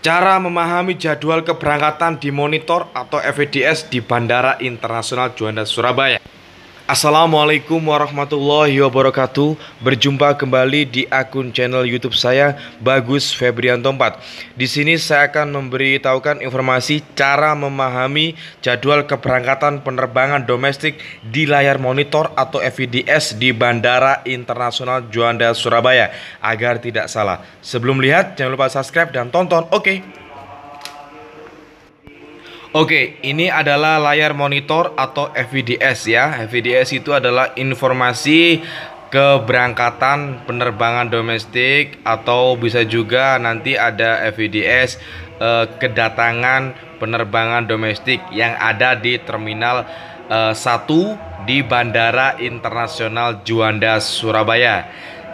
Cara memahami jadwal keberangkatan di monitor atau FEDS di Bandara Internasional Juanda Surabaya. Assalamualaikum warahmatullahi wabarakatuh. Berjumpa kembali di akun channel YouTube saya, Bagus Febrianto 4. Di sini saya akan memberitahukan informasi cara memahami jadwal keberangkatan penerbangan domestik di layar monitor atau FEDS di Bandara Internasional Juanda Surabaya agar tidak salah. Sebelum lihat, jangan lupa subscribe dan tonton. Oke, ini adalah layar monitor atau FEDS ya. FEDS itu adalah informasi keberangkatan penerbangan domestik, atau bisa juga nanti ada FEDS kedatangan penerbangan domestik yang ada di Terminal 1 di Bandara Internasional Juanda Surabaya.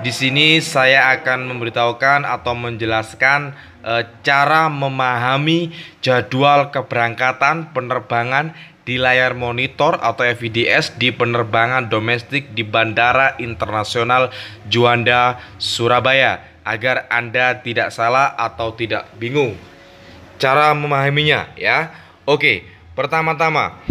Di sini saya akan memberitahukan atau menjelaskan cara memahami jadwal keberangkatan penerbangan di layar monitor atau FEDS di penerbangan domestik di Bandara Internasional Juanda Surabaya agar Anda tidak salah atau tidak bingung cara memahaminya ya. Oke, pertama-tama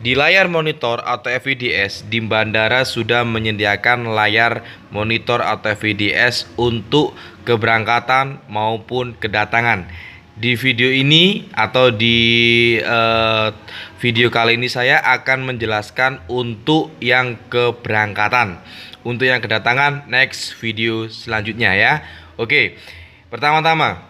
di layar monitor atau FEDS di bandara sudah menyediakan layar monitor atau FEDS untuk keberangkatan maupun kedatangan. Di video ini atau di video kali ini saya akan menjelaskan untuk yang keberangkatan. Untuk yang kedatangan next video selanjutnya ya. Oke, pertama-tama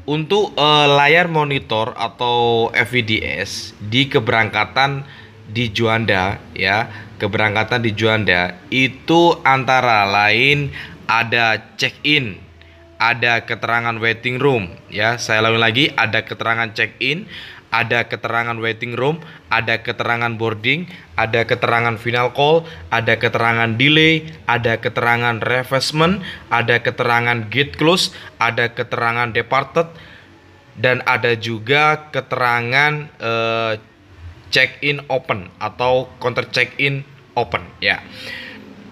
untuk layar monitor atau FEDS di keberangkatan di Juanda ya, keberangkatan di Juanda itu antara lain ada check-in, ada keterangan waiting room ya. Saya ulangi lagi, ada keterangan check-in, ada keterangan waiting room, ada keterangan boarding, ada keterangan final call, ada keterangan delay, ada keterangan refreshment, ada keterangan gate close, ada keterangan departed, dan ada juga keterangan check-in open atau counter check-in open ya.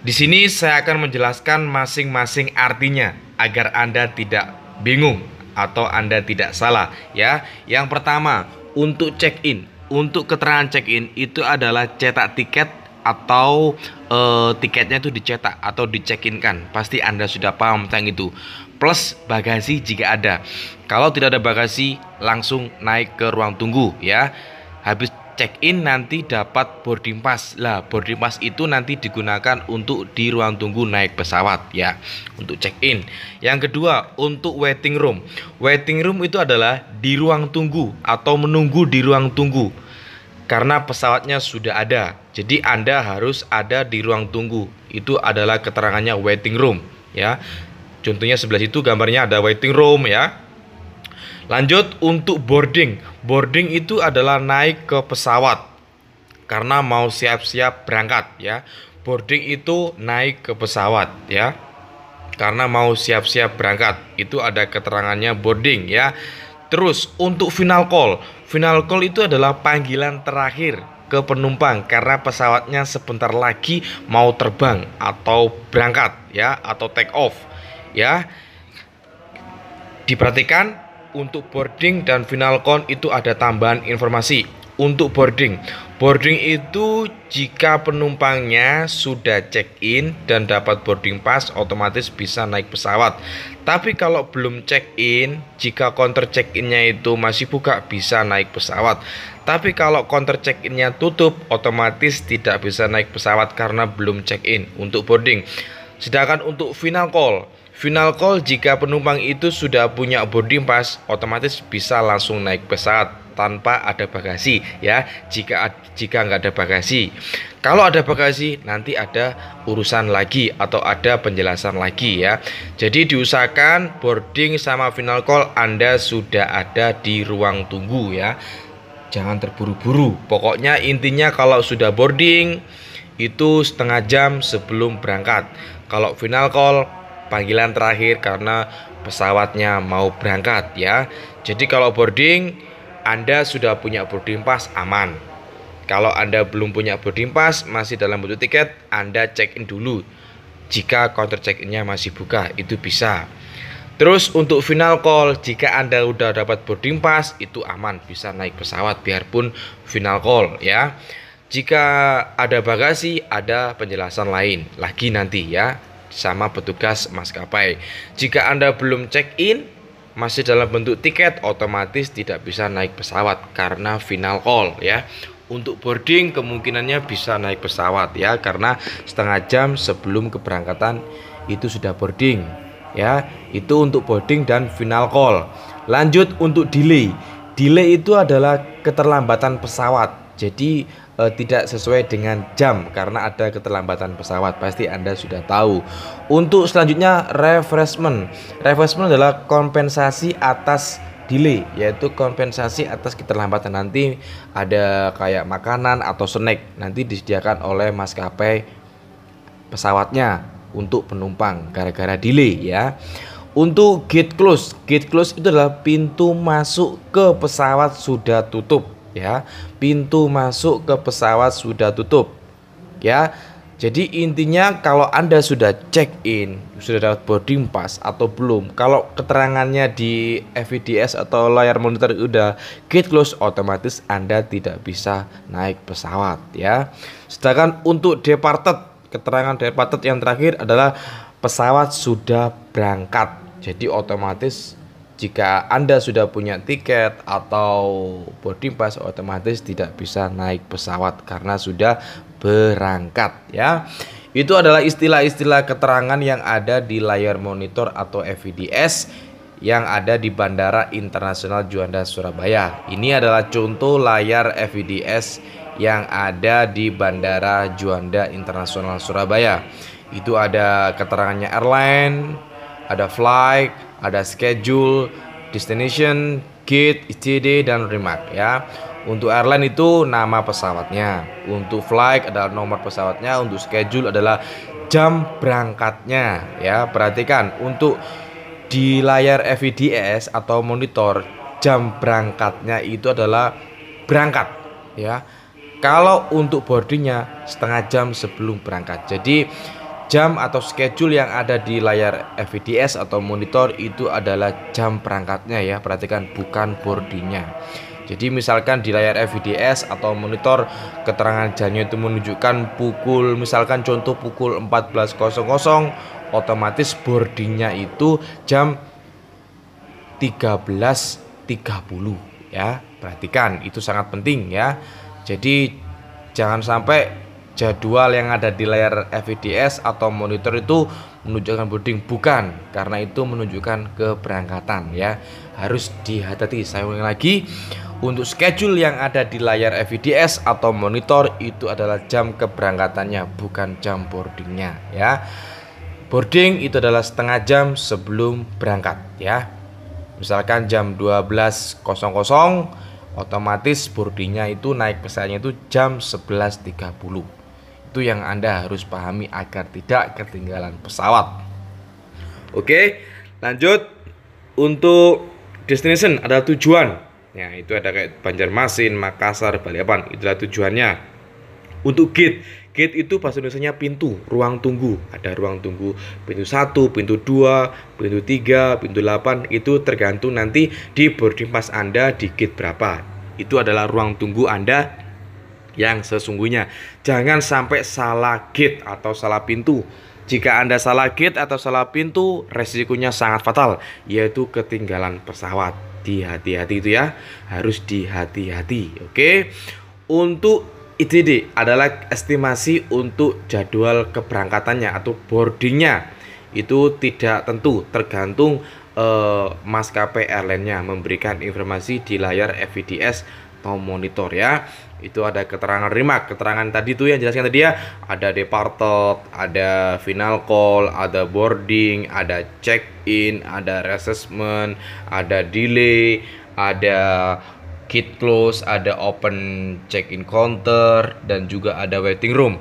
Di sini saya akan menjelaskan masing-masing artinya agar Anda tidak bingung atau Anda tidak salah ya. Yang pertama, untuk check-in, untuk keterangan check-in itu adalah cetak tiket atau tiketnya itu dicetak atau dicekinkan. Pasti Anda sudah paham tentang itu. Plus bagasi jika ada. Kalau tidak ada bagasi, langsung naik ke ruang tunggu ya. Habis check-in nanti dapat boarding pass. Lah, boarding pass itu nanti digunakan untuk di ruang tunggu naik pesawat ya, untuk check-in. Yang kedua, untuk waiting room. Waiting room itu adalah di ruang tunggu atau menunggu di ruang tunggu. Karena pesawatnya sudah ada, jadi Anda harus ada di ruang tunggu. Itu adalah keterangannya waiting room ya. Contohnya sebelah situ gambarnya ada waiting room ya. Lanjut untuk boarding. Boarding itu adalah naik ke pesawat karena mau siap-siap berangkat ya. Boarding itu naik ke pesawat ya, karena mau siap-siap berangkat. Itu ada keterangannya boarding ya. Terus untuk final call. Final call itu adalah panggilan terakhir ke penumpang karena pesawatnya sebentar lagi mau terbang atau berangkat ya, atau take off ya. Diperhatikan, untuk boarding dan final call itu ada tambahan informasi. Untuk boarding itu jika penumpangnya sudah check-in dan dapat boarding pass, otomatis bisa naik pesawat. Tapi kalau belum check-in, jika counter check-innya itu masih buka, bisa naik pesawat. Tapi kalau counter check-innya tutup, otomatis tidak bisa naik pesawat karena belum check-in untuk boarding. Sedangkan untuk final call jika penumpang itu sudah punya boarding pass, otomatis bisa langsung naik pesawat tanpa ada bagasi ya. Jika nggak ada bagasi, kalau ada bagasi nanti ada urusan lagi atau ada penjelasan lagi ya. Jadi diusahakan boarding sama final call Anda sudah ada di ruang tunggu ya. Jangan terburu-buru. Pokoknya intinya kalau sudah boarding itu setengah jam sebelum berangkat. Kalau final call panggilan terakhir karena pesawatnya mau berangkat ya. Jadi kalau boarding Anda sudah punya boarding pass, aman. Kalau Anda belum punya boarding pass, masih dalam bentuk tiket, Anda check in dulu. Jika counter check-innya masih buka, itu bisa. Terus untuk final call, jika Anda udah dapat boarding pass itu aman, bisa naik pesawat biarpun final call ya. Jika ada bagasi, ada penjelasan lain lagi nanti ya sama petugas maskapai. Jika Anda belum check-in, masih dalam bentuk tiket, otomatis tidak bisa naik pesawat karena final call ya. Untuk boarding kemungkinannya bisa naik pesawat ya, karena setengah jam sebelum keberangkatan itu sudah boarding ya. Itu untuk boarding dan final call. Lanjut untuk delay. Delay itu adalah keterlambatan pesawat. Jadi tidak sesuai dengan jam karena ada keterlambatan pesawat, pasti Anda sudah tahu. Untuk selanjutnya refreshment. Refreshment adalah kompensasi atas delay, yaitu kompensasi atas keterlambatan. Nanti ada kayak makanan atau snack nanti disediakan oleh maskapai pesawatnya untuk penumpang gara-gara delay ya. Untuk gate close itu adalah pintu masuk ke pesawat sudah tutup ya. Pintu masuk ke pesawat sudah tutup ya. Jadi intinya kalau Anda sudah check in, sudah dapat boarding pass atau belum, kalau keterangannya di FVDS atau layar monitor udah gate close, otomatis Anda tidak bisa naik pesawat ya. Sedangkan untuk departed, keterangan departed yang terakhir adalah pesawat sudah berangkat. Jadi otomatis jika Anda sudah punya tiket atau boarding pass, otomatis tidak bisa naik pesawat karena sudah berangkat ya. Itu adalah istilah-istilah keterangan yang ada di layar monitor atau FVDS yang ada di Bandara Internasional Juanda Surabaya. Ini adalah contoh layar FVDS yang ada di Bandara Juanda Internasional Surabaya. Itu ada keterangannya airline, ada flight, ada schedule, destination, gate, ICD, dan remark ya. Untuk airline itu nama pesawatnya, untuk flight adalah nomor pesawatnya, untuk schedule adalah jam berangkatnya ya. Perhatikan untuk di layar FVDS atau monitor, jam berangkatnya itu adalah berangkat ya. Kalau untuk boardingnya setengah jam sebelum berangkat. Jadi jam atau schedule yang ada di layar FVDS atau monitor itu adalah jam berangkatnya ya. Perhatikan, bukan boardingnya. Jadi misalkan di layar FVDS atau monitor keterangan jamnya itu menunjukkan pukul, misalkan contoh pukul 14.00, otomatis boardingnya itu jam 13.30 ya. Perhatikan, itu sangat penting ya. Jadi jangan sampai jadwal yang ada di layar FVDS atau monitor itu menunjukkan boarding, bukan, karena itu menunjukkan keberangkatan ya. Harus dihati-hati. Saya ulangi lagi, untuk schedule yang ada di layar FVDS atau monitor itu adalah jam keberangkatannya, bukan jam boardingnya ya. Boarding itu adalah setengah jam sebelum berangkat ya. Misalkan jam 12.00, otomatis boardingnya itu naik pesawatnya itu jam 11.30. Itu yang Anda harus pahami agar tidak ketinggalan pesawat. Oke, lanjut. Untuk destination adalah tujuan. Ya, itu ada kayak Banjarmasin, Makassar, Balikpapan. Itulah tujuannya. Untuk gate itu bahasa Indonesianya pintu, ruang tunggu. Ada ruang tunggu pintu 1, pintu 2, pintu 3, pintu 8. Itu tergantung nanti di boarding pass Anda di gate berapa. Itu adalah ruang tunggu Anda yang sesungguhnya. Jangan sampai salah gate atau salah pintu. Jika Anda salah gate atau salah pintu, resikonya sangat fatal, yaitu ketinggalan pesawat. Hati-hati itu ya, harus dihati-hati. Oke. Untuk IDD adalah estimasi untuk jadwal keberangkatannya atau boardingnya. Itu tidak tentu, tergantung maskapai airline-nya memberikan informasi di layar FVDS atau monitor ya. Itu ada keterangan remark, keterangan tadi tuh yang jelaskan tadi ya. Ada departed, ada final call, ada boarding, ada check-in, ada reassessment, ada delay, ada gate close, ada open check-in counter, dan juga ada waiting room.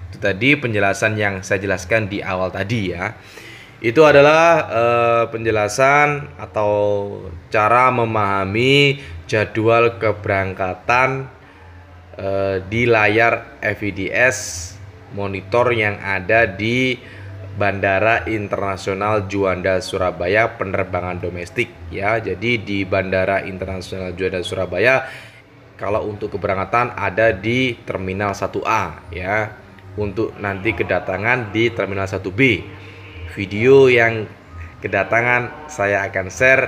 Itu tadi penjelasan yang saya jelaskan di awal tadi ya. Itu adalah penjelasan atau cara memahami jadwal keberangkatan di layar FVDS monitor yang ada di Bandara Internasional Juanda Surabaya penerbangan domestik ya. Jadi di Bandara Internasional Juanda Surabaya kalau untuk keberangkatan ada di Terminal 1A ya. Untuk nanti kedatangan di Terminal 1B. Video yang kedatangan saya akan share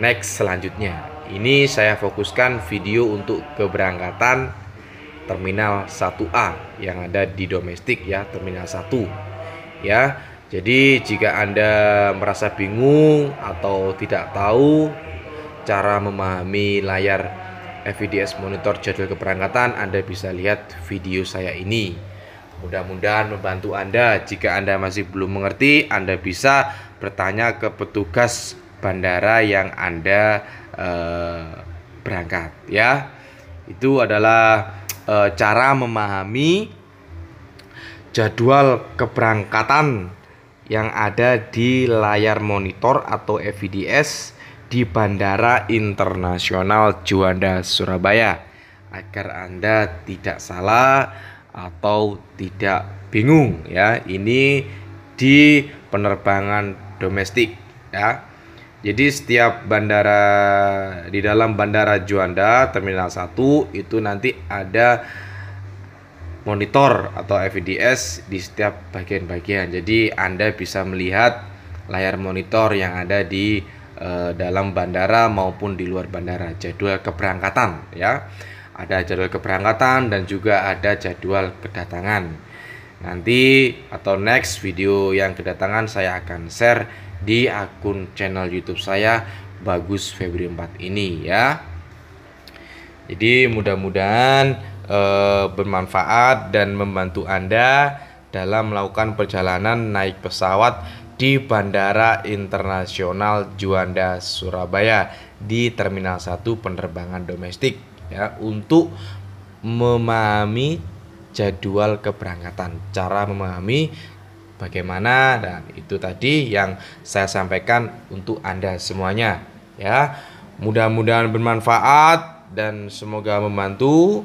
next selanjutnya. Ini saya fokuskan video untuk keberangkatan Terminal 1A yang ada di domestik ya, Terminal 1 ya. Jadi jika Anda merasa bingung atau tidak tahu cara memahami layar FVDS monitor jadwal keberangkatan, Anda bisa lihat video saya ini. Mudah-mudahan membantu Anda. Jika Anda masih belum mengerti, Anda bisa bertanya ke petugas bandara yang Anda berangkat ya. Itu adalah cara memahami jadwal keberangkatan yang ada di layar monitor atau FVDS di Bandara Internasional Juanda Surabaya, agar Anda tidak salah atau tidak bingung ya. Ini di penerbangan domestik ya. Jadi setiap bandara, di dalam Bandara Juanda Terminal 1 itu nanti ada monitor atau FVDS di setiap bagian-bagian. Jadi Anda bisa melihat layar monitor yang ada di dalam bandara maupun di luar bandara, jadwal keberangkatan ya. Ada jadwal keberangkatan dan juga ada jadwal kedatangan. Nanti atau next video yang kedatangan saya akan share di akun channel YouTube saya Bagus Febri 4 ini ya. Jadi mudah-mudahan bermanfaat dan membantu Anda dalam melakukan perjalanan naik pesawat di Bandara Internasional Juanda Surabaya di Terminal 1 penerbangan domestik ya, untuk memahami jadwal keberangkatan, cara memahami bagaimana, dan itu tadi yang saya sampaikan untuk Anda semuanya ya. Mudah-mudahan bermanfaat dan semoga membantu,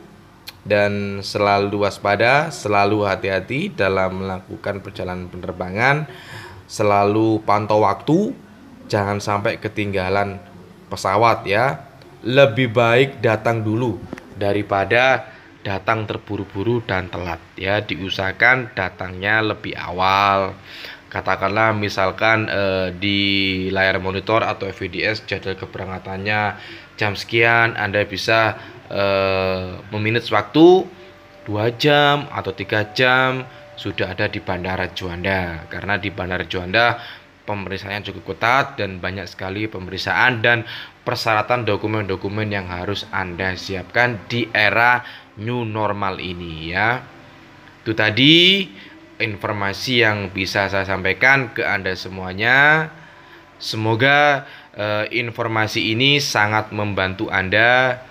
dan selalu waspada, selalu hati-hati dalam melakukan perjalanan penerbangan, selalu pantau waktu, jangan sampai ketinggalan pesawat ya. Lebih baik datang dulu daripada datang terburu-buru dan telat ya. Diusahakan datangnya lebih awal. Katakanlah misalkan di layar monitor atau FVDS jadwal keberangkatannya jam sekian, Anda bisa memanage waktu 2 jam atau 3 jam sudah ada di Bandara Juanda. Karena di Bandara Juanda pemeriksaannya cukup ketat dan banyak sekali pemeriksaan dan persyaratan dokumen-dokumen yang harus Anda siapkan di era new normal ini ya. Itu tadi informasi yang bisa saya sampaikan ke Anda semuanya. Semoga informasi ini sangat membantu Anda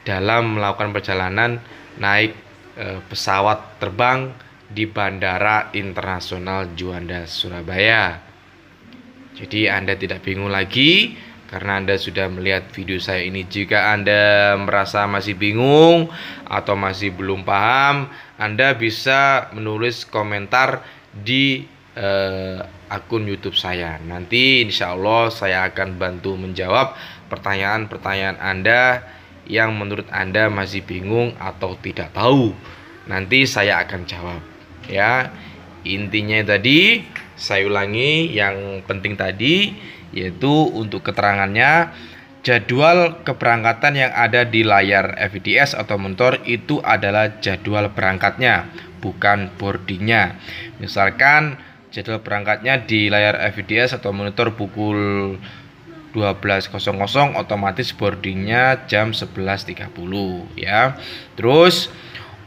dalam melakukan perjalanan naik pesawat terbang di Bandara Internasional Juanda Surabaya. Jadi Anda tidak bingung lagi karena Anda sudah melihat video saya ini. Jika Anda merasa masih bingung atau masih belum paham, Anda bisa menulis komentar di akun YouTube saya. Nanti insya Allah saya akan bantu menjawab pertanyaan-pertanyaan Anda yang menurut Anda masih bingung atau tidak tahu. Nanti saya akan jawab ya. Intinya tadi saya ulangi yang penting tadi, yaitu untuk keterangannya, jadwal keberangkatan yang ada di layar FVDS atau monitor itu adalah jadwal berangkatnya, bukan boardingnya. Misalkan jadwal berangkatnya di layar FVDS atau monitor pukul 12.00, otomatis boardingnya jam 11.30 ya. Terus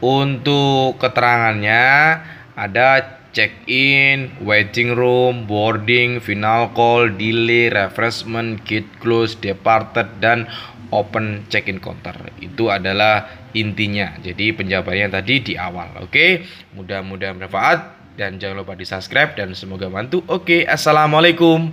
untuk keterangannya ada check-in, waiting room, boarding, final call, delay, refreshment, gate close, departed, dan open check-in counter. Itu adalah intinya. Jadi penjabarannya tadi di awal. Oke, mudah-mudahan bermanfaat dan jangan lupa di subscribe dan semoga bantu. Oke, assalamualaikum.